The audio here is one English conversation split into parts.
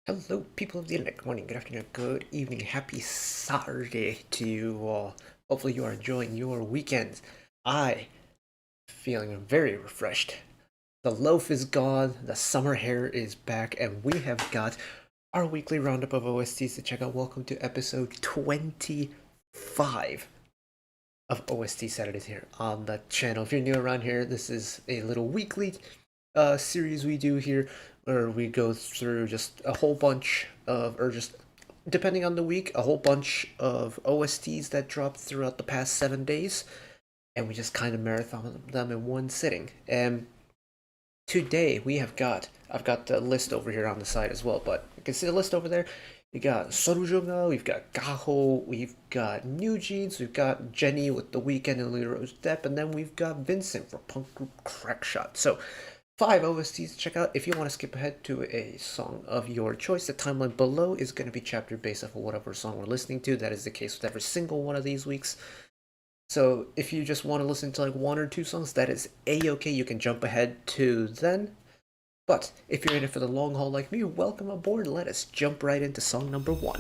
Hello, people of the internet. Good morning, good afternoon, good evening, happy Saturday to you all. Hopefully, you are enjoying your weekends. I feeling very refreshed. The loaf is gone, the summer hair is back, and we have got our weekly roundup of OSTs to check out. Welcome to episode 25 of OST Saturdays here on the channel. If you're new around here, this is a little weekly series we do here where we go through just a whole bunch of, or just depending on the week, a whole bunch of OSTs that dropped throughout the past 7 days, and we just kind of marathon them in one sitting. And today I've got the list over here on the side as well, but you can see the list over there. We got Sunwoojunga, we've got Gaho, we've got NewJeans, we've got Jennie with the Weeknd and Leroy's Depp, and then we've got Vincent for punk group Crackshot. So 5 OSTs to check out. If you want to skip ahead to a song of your choice, the timeline below is going to be chapter based off of whatever song we're listening to. That is the case with every single one of these weeks. So if you just want to listen to like one or two songs, that is a-okay. You can jump ahead to then. But if you're in it for the long haul like me, welcome aboard. Let us jump right into song number 1.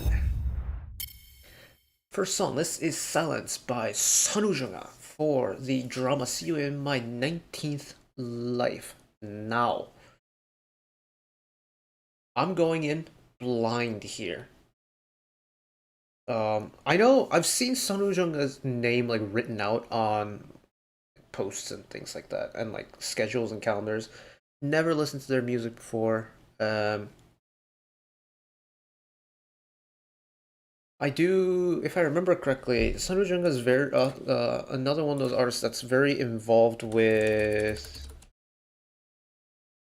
First song, this is Silence by Sunwoojunga for the drama See You in My 19th Life. Now, I'm going in blind here. I know I've seen Sunwoojunga's name like written out on posts and things like that, and like schedules and calendars. Never listened to their music before. I do, if I remember correctly, Sunwoojunga is very another one of those artists that's very involved with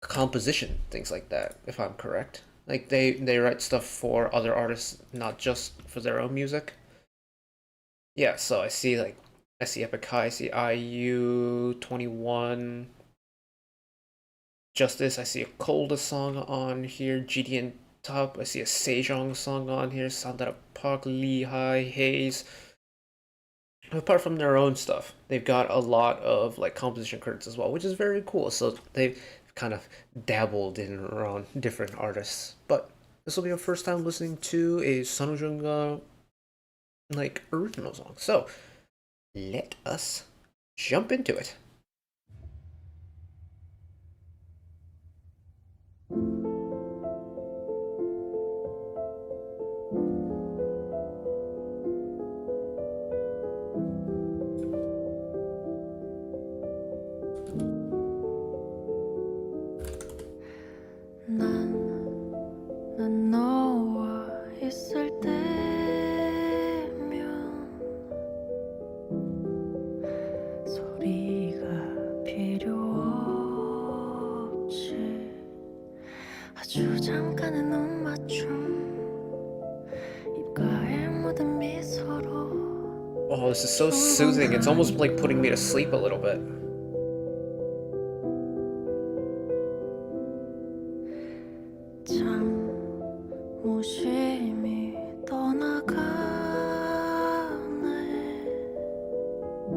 composition, things like that, if I'm correct. Like they write stuff for other artists, not just for their own music. Yeah, so I see Ep.25, I see Ep.21, Justice, I see a Colda song on here, J.I.D and Top, I see a Sejong song on here, Sandara Park, Lehigh, Hayes. Apart from their own stuff, they've got a lot of like composition credits as well, which is very cool. So they've kind of dabbled in around different artists. But this will be our first time listening to a Sunwoojunga like original song. So let us jump into it. 난 너와 있을 때면 소리가 필요 없지 아주 잠깐의 눈 맞춤 입가에 묻은 미소로 Oh, this is so soothing. It's almost like putting me to sleep a little bit.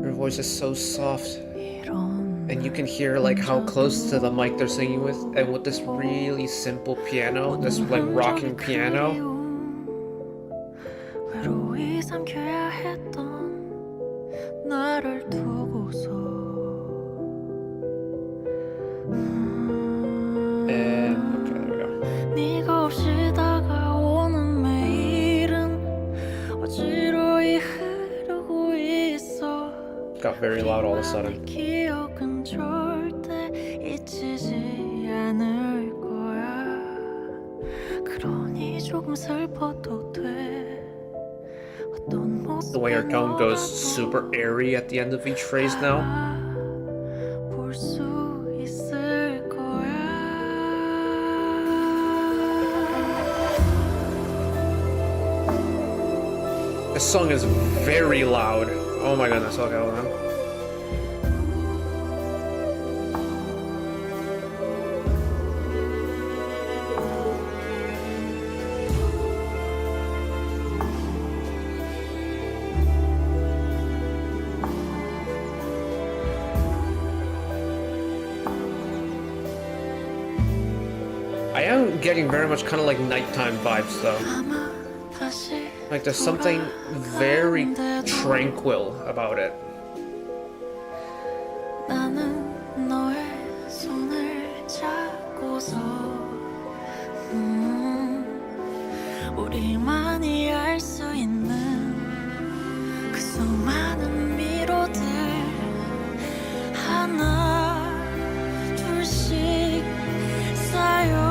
Her voice is so soft, and you can hear like how close to the mic they're singing with, and with this really simple piano, this like rocking piano. Got very loud all of a sudden. The way her tone goes super airy at the end of each phrase now. This song is very loud. Oh my goodness, okay, hold on. getting very much kind of like nighttime vibes though. Like there's something very tranquil about it. 우리만이 알 수 있는 그 수많은 미로들 하나 둘씩 쌓여가면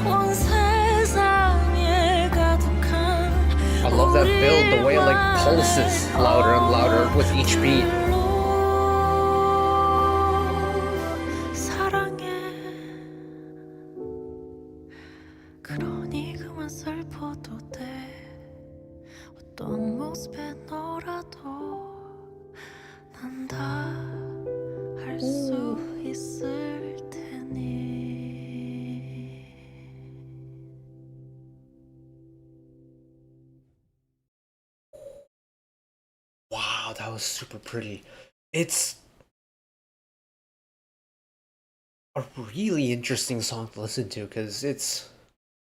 온 세상에 가득한 I love that build, the way it like pulses louder and louder with each beat. 그러니 그만 슬퍼도 돼 어떤 모습에 너라도 난 다 할 수 있을 테니 Wow, that was super pretty. It's a really interesting song to listen to because it's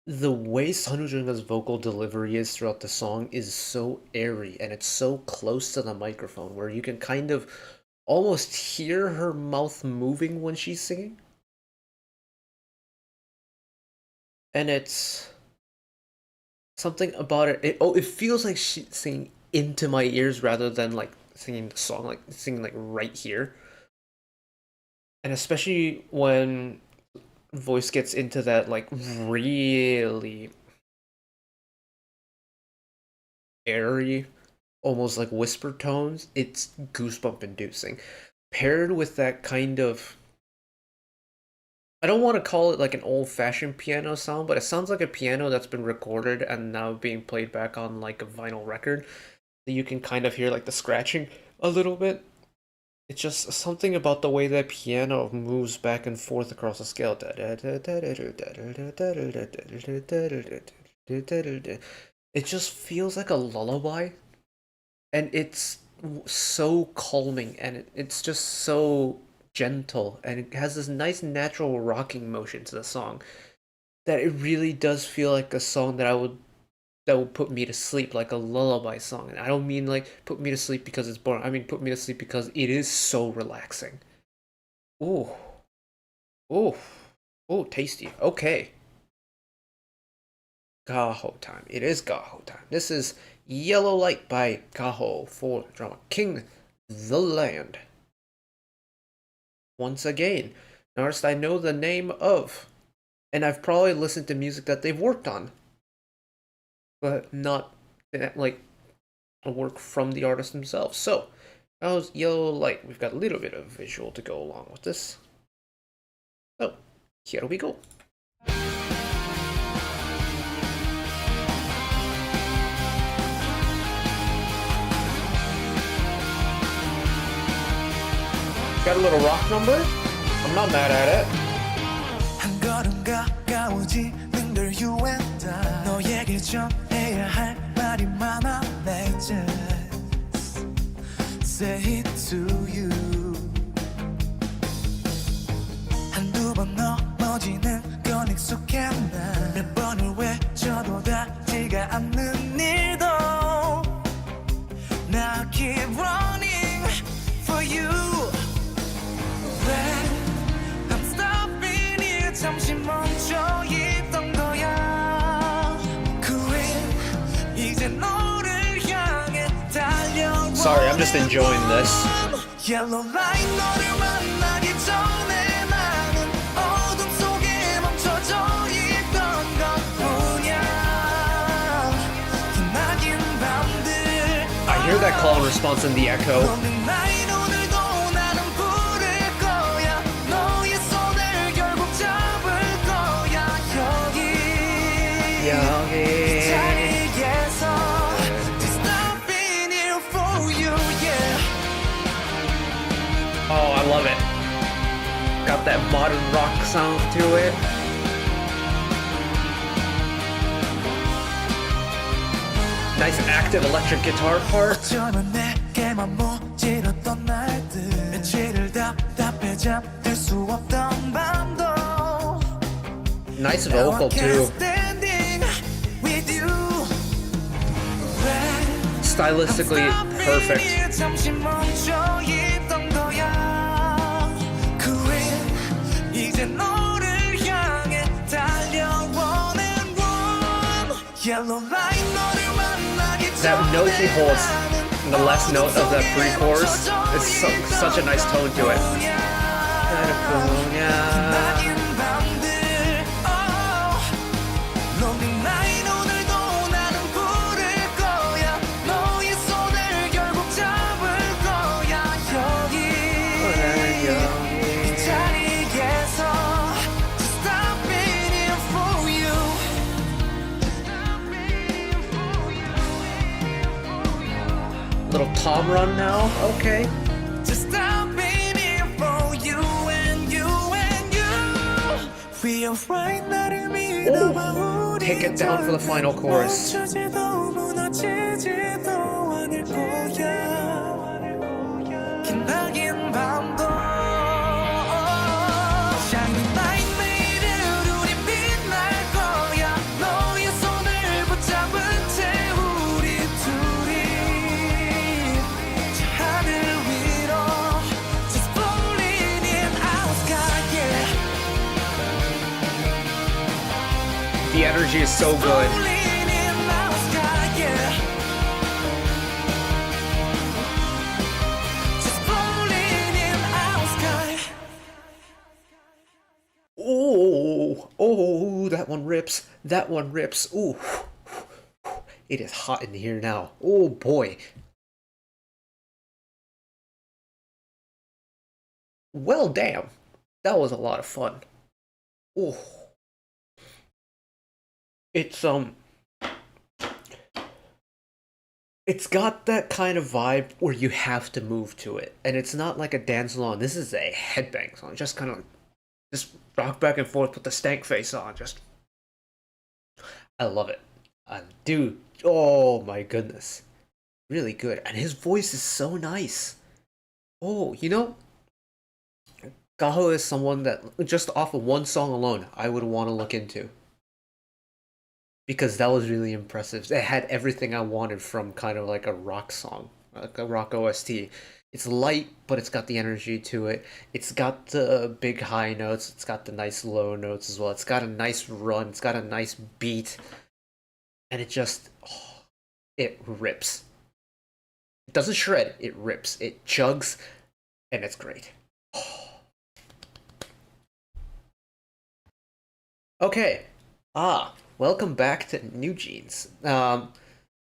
the way Sunwoojunga's vocal delivery is throughout the song is so airy and it's so close to the microphone where you can kind of almost hear her mouth moving when she's singing. And it's something about it. It feels like she's singing into my ears rather than like singing the song, like singing like right here. And especially when voice gets into that like really airy, almost like whisper tones, it's goosebump inducing. Paired with that kind of, I don't want to call it like an old-fashioned piano sound, but it sounds like a piano that's been recorded and now being played back on like a vinyl record. You can kind of hear like the scratching a little bit. It's just something about the way that piano moves back and forth across the scale. It just feels like a lullaby, and it's so calming, and it's just so gentle, and it has this nice natural rocking motion to the song that it really does feel like a song that will put me to sleep, like a lullaby song. And I don't mean like put me to sleep because it's boring. I mean put me to sleep because it is so relaxing. Ooh. Ooh. Ooh, tasty. Okay. Gaho time. It is Gaho time. This is Yellow Light by Gaho for the drama King the Land. Once again, an artist I know the name of, and I've probably listened to music that they've worked on, but not like a work from the artist themselves. So that was Yellow Light. We've got a little bit of visual to go along with this. So here we go. Got a little rock number. I'm not mad at it. 한 걸음 가까워지는 걸 you and I 너에게 전해야 할 말이 많아 내 just say it to you 한두 번 넘어지는 건 익숙해 난 몇 번을 외쳐도 닿지가 않는 일도 Now keep running for you I'm stopping here 잠시 멈춰 있던 거야 그래 이제 너를 향해 달려와 Sorry, I'm just enjoying this. Yellow light 너를 만나기 전에 나는 어둠 속에 멈춰져 있던 것뿐이야 기나긴 밤들 I hear that call and response in the echo. 너는 나의 오늘도 나는 부를 거야 너의 손을 결국 잡을 거야 여기 여기. 자리에서 Stopping here for you yeah Oh, I love it. Got that modern rock sound to it. Nice active electric guitar part. 어쩌면 내게만 모질었던 날들 며칠을 답답해 잠들 수 없던 밤도 Nice vocal too. Stylistically perfect. That note he holds, the last note of that pre-chorus, is such a nice tone to it. Little Tom run now, okay. Just stop waiting for you and you and you. We are right now. Take it down for the final chorus. The energy is so good. Oh, that one rips. That one rips. Ooh. It is hot in here now. Oh boy. Well, damn. That was a lot of fun. Oh. It's got that kind of vibe where you have to move to it, and it's not like a dance along. This is a headbang song. Just kind of just rock back and forth with the stank face on. Just, I love it. Dude, oh my goodness, really good. And his voice is so nice. Oh, Gaho is someone that just off of one song alone I would want to look into. Because that was really impressive. It had everything I wanted from kind of like a rock song, like a rock OST. It's light, but it's got the energy to it. It's got the big high notes. It's got the nice low notes as well. It's got a nice run. It's got a nice beat. And it just, it rips. It doesn't shred, it rips. It chugs, and it's great. Okay. Welcome back to NewJeans.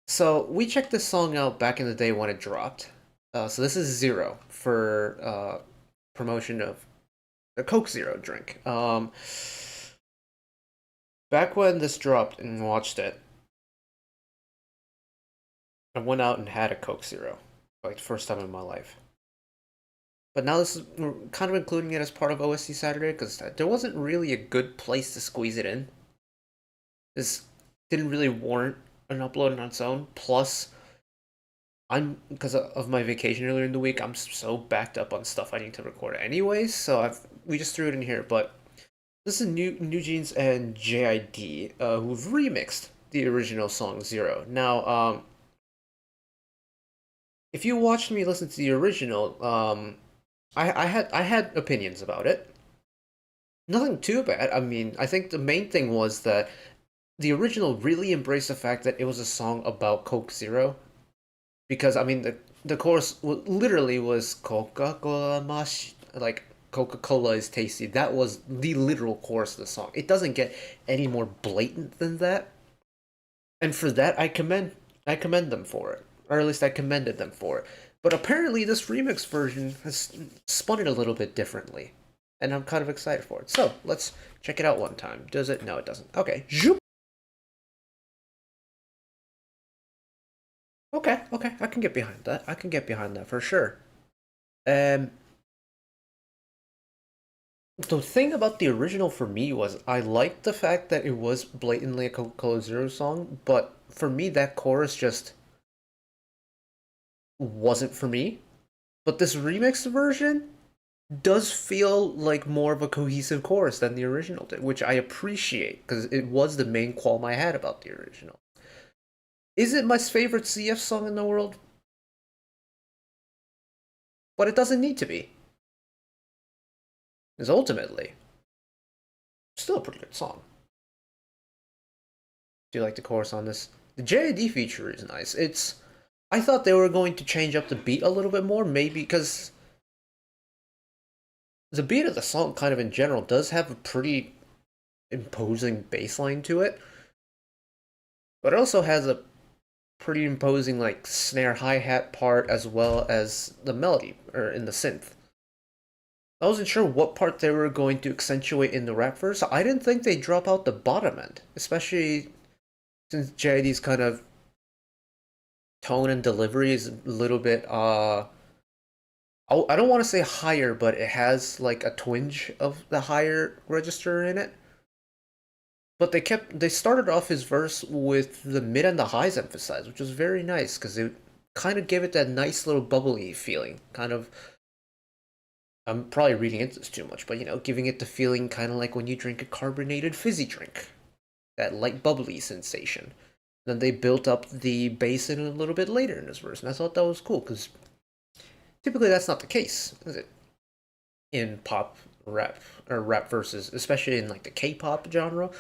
So we checked this song out back in the day when it dropped. So this is Zero for promotion of the Coke Zero drink. Back when this dropped and watched it, I went out and had a Coke Zero, like first time in my life. But now this is we're kind of including it as part of OST Saturday because there wasn't really a good place to squeeze it in. This didn't really warrant an upload on its own. Plus, because of my vacation earlier in the week, I'm so backed up on stuff I need to record anyways. So we just threw it in here. But this is NewJeans and J.I.D. Who've remixed the original song Zero. Now, if you watched me listen to the original, I had opinions about it. Nothing too bad. I mean, I think the main thing was that the original really embraced the fact that it was a song about Coke Zero, because I mean the chorus literally was Coca-Cola mash, like Coca-Cola is tasty. That was the literal chorus of the song. It doesn't get any more blatant than that, and for that I commend them for it, or at least I commended them for it. But apparently this remix version has spun it a little bit differently, and I'm kind of excited for it. So let's check it out one time. Does it? No, it doesn't. Okay. Zoop. Okay, I can get behind that. I can get behind that for sure. The thing about the original for me was I liked the fact that it was blatantly a Coca-Cola Zero song, but for me that chorus just wasn't for me. But this remixed version does feel like more of a cohesive chorus than the original did, which I appreciate because it was the main qualm I had about the original. Is it my favorite CF song in the world? But it doesn't need to be. Because ultimately, still a pretty good song. Do you like the chorus on this? The J.I.D feature is nice. I thought they were going to change up the beat a little bit more, maybe because the beat of the song, kind of in general, does have a pretty imposing bass line to it, but it also has a pretty imposing like snare hi-hat part as well as the melody or in the synth. I wasn't sure what part they were going to accentuate in the rap verse. I didn't think they'd drop out the bottom end, especially since J.I.D's kind of tone and delivery is a little bit I don't want to say higher, but it has like a twinge of the higher register in it. But they started off his verse with the mid and the highs emphasized, which was very nice because it kind of gave it that nice little bubbly feeling. Kind of, I'm probably reading into this too much, but giving it the feeling kind of like when you drink a carbonated fizzy drink, that light bubbly sensation. Then they built up the bass in a little bit later in this verse, and I thought that was cool because typically that's not the case, is it? In pop rap or rap verses, especially in like the K-pop genre,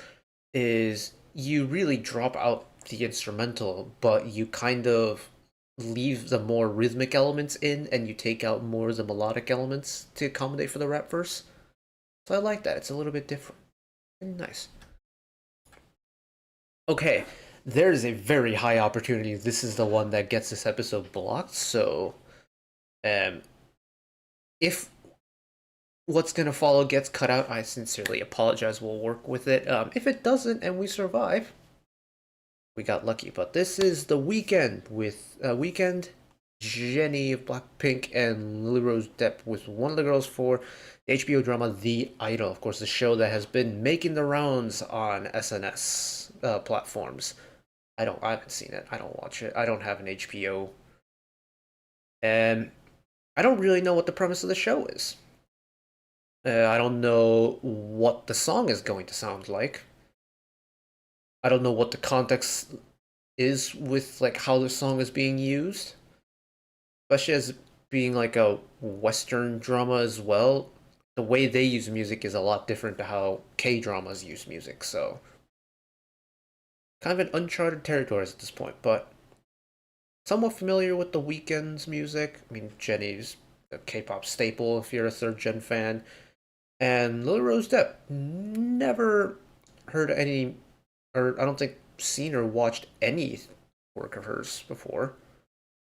is you really drop out the instrumental, but you kind of leave the more rhythmic elements in and you take out more of the melodic elements to accommodate for the rap verse. So I like that. It's a little bit different. Nice. Okay, there's a very high opportunity. This is the one that gets this episode blocked, so um if what's gonna follow gets cut out, I sincerely apologize. We'll work with it. If it doesn't and we survive, we got lucky. But this is the Weeknd with Weeknd, Jennie of Blackpink, and Lily Rose Depp with one of the girls for the HBO drama The Idol. Of course, the show that has been making the rounds on SNS platforms. I haven't seen it. I don't watch it. I don't have an HBO, and I don't really know what the premise of the show is. I don't know what the song is going to sound like. I don't know what the context is with like how the song is being used, especially as being like a Western drama as well. The way they use music is a lot different to how K dramas use music, so kind of an uncharted territory at this point. But somewhat familiar with the Weeknd's music. I mean, Jennie's a K-pop staple if you're a third gen fan. And Lily Rose Depp, never heard any, or I don't think seen or watched any work of hers before.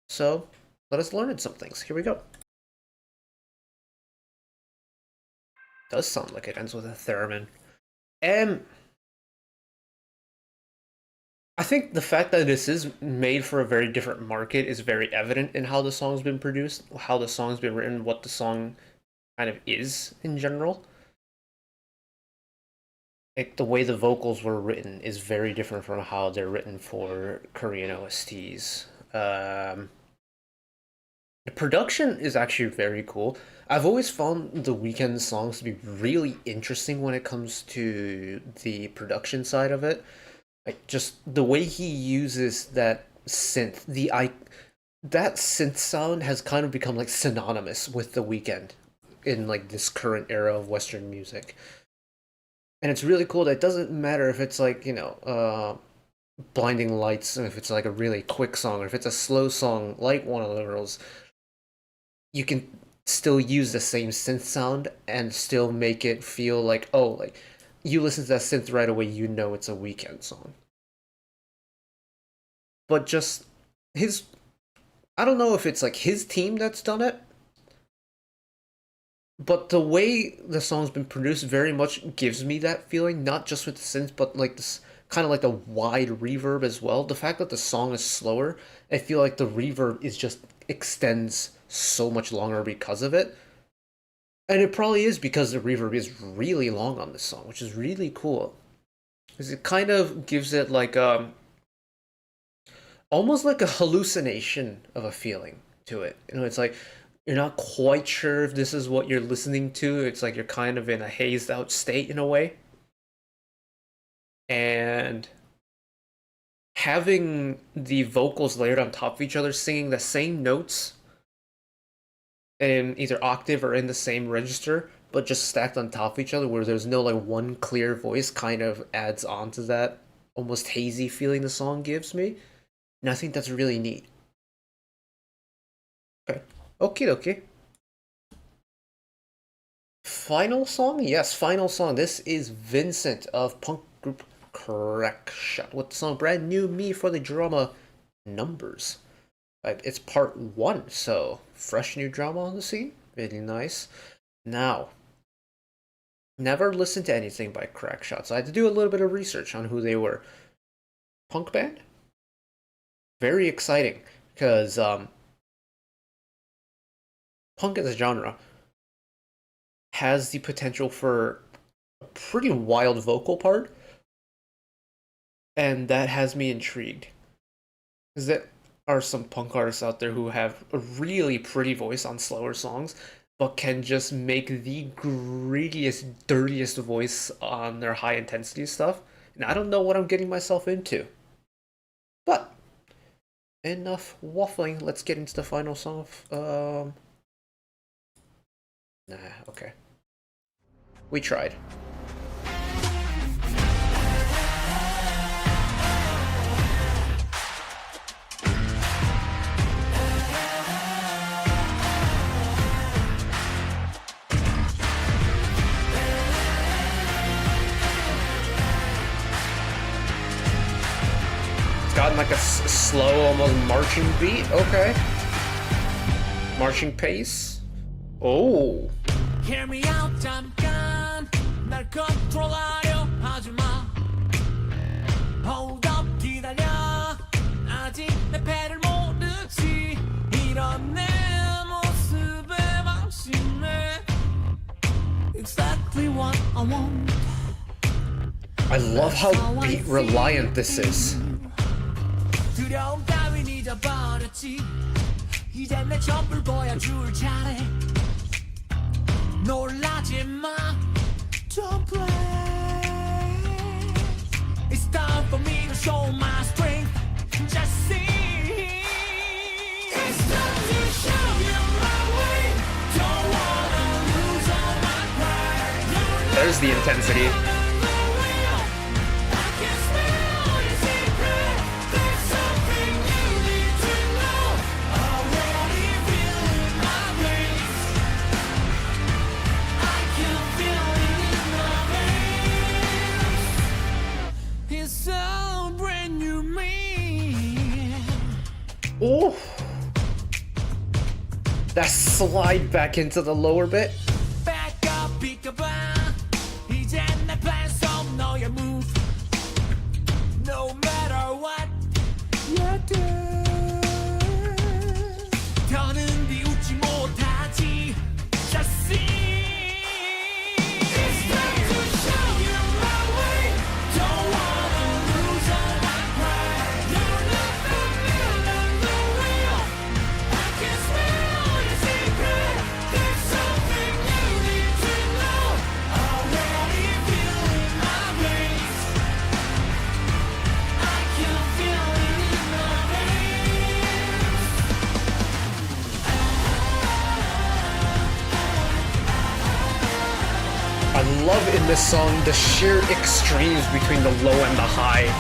So let us learn some things. Here we go. Does sound like it ends with a theremin. And I think the fact that this is made for a very different market is very evident in how the song's been produced, how the song's been written, what the song kind of is in general. Like the way the vocals were written is very different from how they're written for Korean OSTs. The production is actually very cool. I've always found the Weeknd songs to be really interesting when it comes to the production side of it. Like just the way he uses that synth, that synth sound has kind of become like synonymous with the Weeknd in like this current era of Western music. And it's really cool that it doesn't matter if it's like, blinding lights, if it's like a really quick song, or if it's a slow song like one of the girls, you can still use the same synth sound and still make it feel like, oh, like you listen to that synth right away, you know it's a Weeknd song. But just his, I don't know if it's like his team that's done it, but the way the song's been produced very much gives me that feeling, not just with the synth, but like this kind of like a wide reverb as well. The fact that the song is slower, I feel like the reverb is just extends so much longer because of it. And it probably is because the reverb is really long on this song, which is really cool. Because it kind of gives it like almost like a hallucination of a feeling to it. It's like you're not quite sure if this is what you're listening to. It's like you're kind of in a hazed out state in a way. And having the vocals layered on top of each other, singing the same notes in either octave or in the same register, but just stacked on top of each other, where there's no like one clear voice, kind of adds on to that almost hazy feeling the song gives me. And I think that's really neat. Okay. Okie dokie. Final song? Yes, final song. This is Vincent of punk group Crackshot with the song Brand New Me for the drama Numbers. It's part 1, so fresh new drama on the scene. Really nice. Now, never listened to anything by Crackshot, so I had to do a little bit of research on who they were. Punk band? Very exciting, because punk as a genre has the potential for a pretty wild vocal part, and that has me intrigued. Because there are some punk artists out there who have a really pretty voice on slower songs, but can just make the greediest, dirtiest voice on their high intensity stuff. And I don't know what I'm getting myself into. But enough waffling. Let's get into the final song of Nah, okay. We tried. It's gotten like a slow, almost marching beat. Okay. Marching pace. Oh. Hear me out 잠깐 날 컨트롤하려 하지마 Hold up 기다려 아직 내 패를 모르지 이런 내 모습에 방심해 Exactly what I want I love how beat reliant this is. 두려움 따윈 잊어버렸지 이제 내 전부를 보여줄 차례 놀라지 마 Don't play It's time for me to show my strength Just see It's time to show you my way Don't wanna lose all my pride There's the intensity. Oh, that slide back into the lower bit. Back up, 비켜봐. 이젠 내 plans 없 너의 move. No matter what you do. 더는 비웃지 못하지. Just see. It's time to show you my way. Don't wanna lose all my pride. You're not familiar, the real. I can smell your secret. There's something you need to know. Already feeling my grace. I can feel it in my veins. I love in this song the sheer extremes between the low and the high.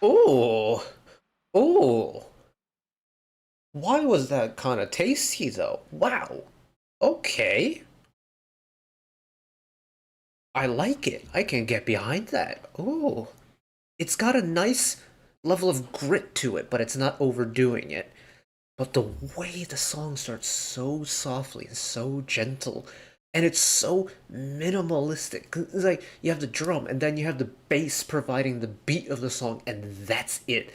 Oh, oh. Why was that kind of tasty though? Wow. Okay. I like it. I can get behind that. Ooh. It's got a nice level of grit to it, but it's not overdoing it. But the way the song starts so softly and so gentle, and it's so minimalistic. 'Cause it's like you have the drum, and then you have the bass providing the beat of the song, and that's it.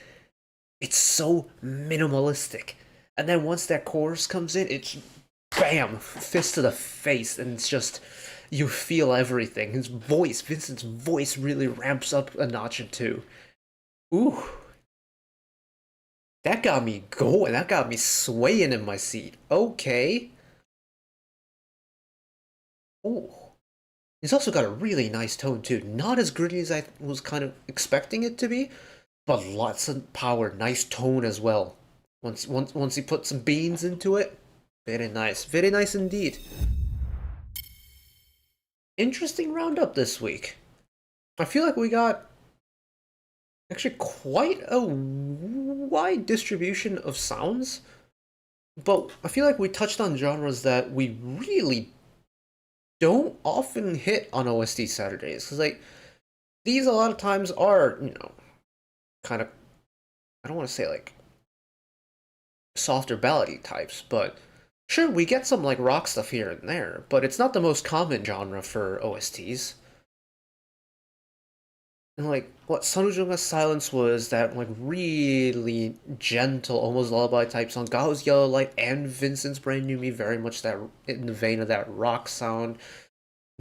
It's so minimalistic. And then once that chorus comes in, it's bam, fist to the face, and it's just you feel everything. His voice, Vincent's voice, really ramps up a notch or two. Ooh, that got me going. That got me swaying in my seat. Okay. Ooh. He's also got a really nice tone too. Not as gritty as I was kind of expecting it to be, but lots of power. Nice tone as well. Once he put some beans into it, very nice. Very nice indeed. Interesting roundup this week. I feel like we got actually quite a wide distribution of sounds, but I feel like we touched on genres that we really don't often hit on OST Saturdays. Because, like, these a lot of times are, kind of, I don't want to say, like, softer ballady types, but sure, we get some, like, rock stuff here and there, but it's not the most common genre for OSTs. And like what Sunwoojunga's Silence was that like really gentle, almost lullaby type song. Gaho's Yellow Light and Vincent's Brand New Me very much that in the vein of that rock sound.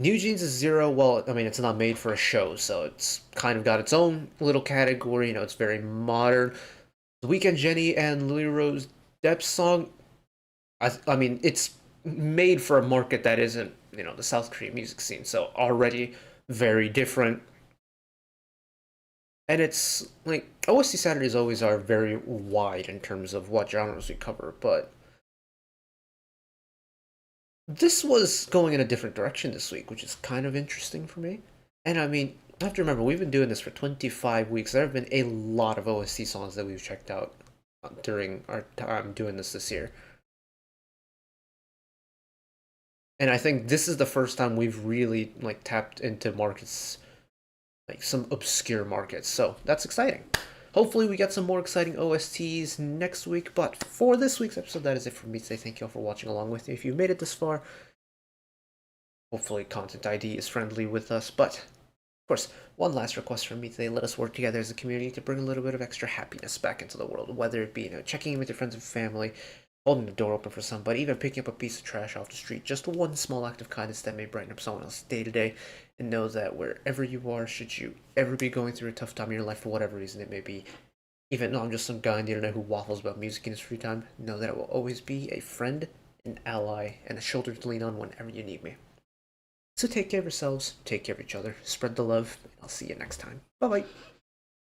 NewJeans is Zero. Well, I mean it's not made for a show, so it's kind of got its own little category. It's very modern. The Weeknd, Jennie, and Lily Rose Depp's song. I mean it's made for a market that isn't the South Korean music scene, so already very different. And it's like OST Saturdays always are very wide in terms of what genres we cover, but this was going in a different direction this week, which is kind of interesting for me. And I mean, I have to remember, we've been doing this for 25 weeks. There have been a lot of OST songs that we've checked out during our time doing this year. And I think this is the first time we've really like tapped into markets, like some obscure markets. So that's exciting. Hopefully we get some more exciting OSTs next week. But for this week's episode, that is it for me today. Thank you all for watching along with me. If you made it this far, hopefully Content ID is friendly with us. But of course, one last request from me today. Let us work together as a community to bring a little bit of extra happiness back into the world. Whether it be checking in with your friends and family, holding the door open for somebody, even picking up a piece of trash off the street. Just one small act of kindness that may brighten up someone else's day to day. And know that wherever you are, should you ever be going through a tough time in your life for whatever reason it may be, even though I'm just some guy on the internet who waffles about music in his free time, know that I will always be a friend, an ally, and a shoulder to lean on whenever you need me. So take care of yourselves, take care of each other, spread the love, and I'll see you next time. Bye bye.